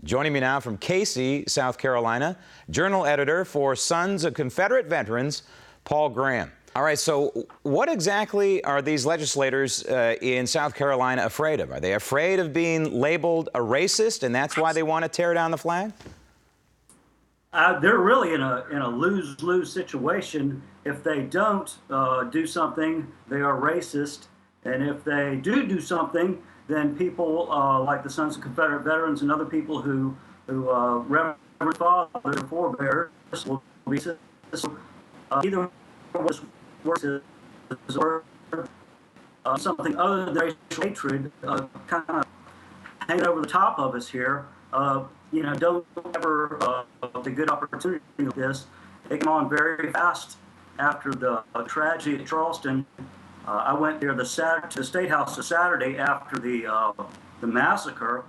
Joining me now from Casey, South Carolina, journal editor for Sons of Confederate Veterans, Paul Graham. All right, so what exactly are these legislators in South Carolina afraid of? Are they afraid of being labeled a racist, and that's why they want to tear down the flag? They're really in a lose-lose situation. If they don't do something, they are racist, and if they do something, then people like the Sons of Confederate Veterans and other people who reverence their forebears will be either worse or something other than racial hatred kind of hanging over the top of us here. Don't ever a good opportunity like this. It came on very fast after the tragedy at Charleston. I went there to the State House the Saturday after the massacre,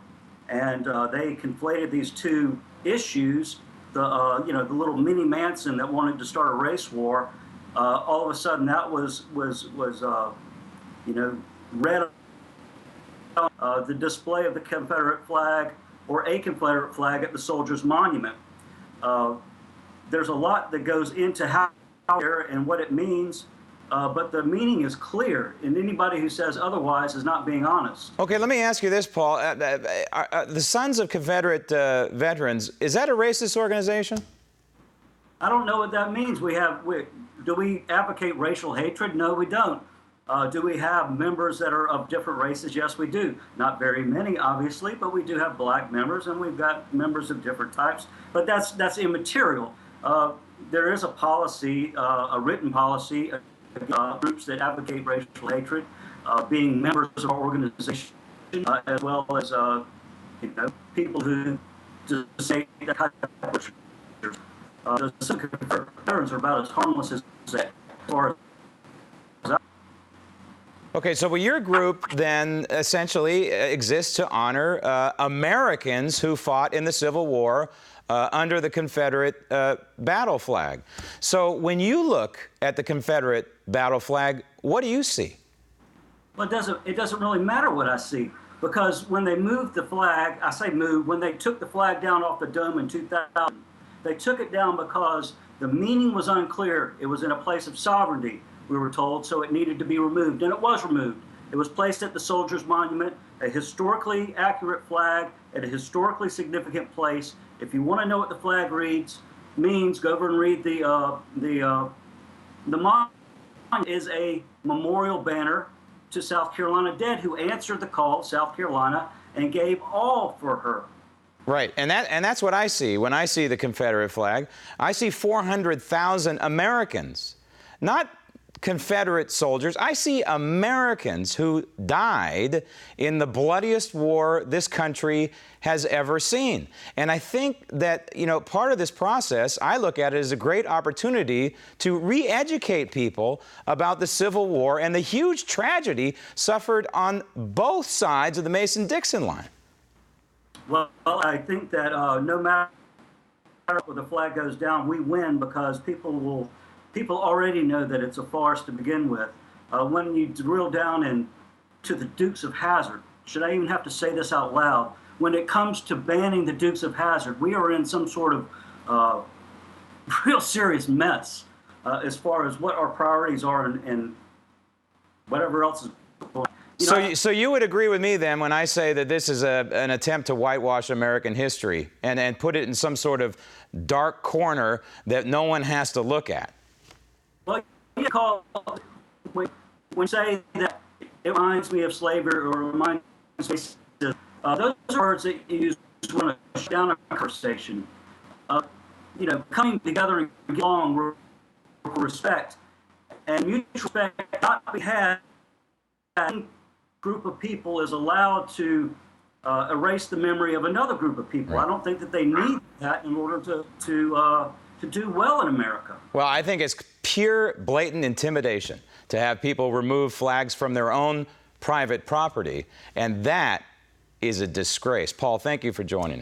and they conflated these two issues. The little mini Manson that wanted to start a race war. All of a sudden, that was read. The display of the Confederate flag or a Confederate flag at the Soldiers' Monument. There's a lot that goes into how and what it means, but the meaning is clear, and anybody who says otherwise is not being honest. Okay, let me ask you this, Paul. The Sons of Confederate Veterans, is that a racist organization? I don't know what that means. Do we advocate racial hatred? No, we don't. Do we have members that are of different races? Yes, we do. Not very many, obviously, but we do have black members, and we've got members of different types. But that's immaterial. There is a policy, a written policy, groups that advocate racial hatred, being members of our organization, as well as people who just say that kind of the Sons of Confederate Veterans are about as harmless as far as. Okay, so your group then essentially exists to honor Americans who fought in the Civil War under the Confederate battle flag. So when you look at the Confederate battle flag, what do you see? Well, it doesn't really matter what I see, because when they moved the flag, I say moved, when they took the flag down off the dome in 2000, they took it down because the meaning was unclear. It was in a place of sovereignty, we were told, so it needed to be removed, and it was removed. It was placed at the Soldiers' Monument, a historically accurate flag at a historically significant place. If you want to know what the flag means, go over and read the monument is a memorial banner to South Carolina dead who answered the call, South Carolina, and gave all for her. Right, and that's what I see when I see the Confederate flag. I see 400,000 Americans, not Confederate soldiers. I see Americans who died in the bloodiest war this country has ever seen. And I think that, part of this process, I look at it as a great opportunity to re-educate people about the Civil War and the huge tragedy suffered on both sides of the Mason-Dixon line. Well, I think that no matter where the flag goes down, we win, because people already know that it's a farce to begin with. When you drill down into the Dukes of Hazzard, should I even have to say this out loud? When it comes to banning the Dukes of Hazzard, we are in some sort of real serious mess as far as what our priorities are and whatever else is going on. So you would agree with me then when I say that this is an attempt to whitewash American history and put it in some sort of dark corner that no one has to look at? Well, when you say that it reminds me of slavery or reminds me of those are words that you use when to shut down a conversation. Coming together and get along with respect and mutual respect not be had. Group of people is allowed to erase the memory of another group of people. Right. I don't think that they need that in order to do well in America. Well, I think it's pure, blatant intimidation to have people remove flags from their own private property, and that is a disgrace. Paul, thank you for joining us.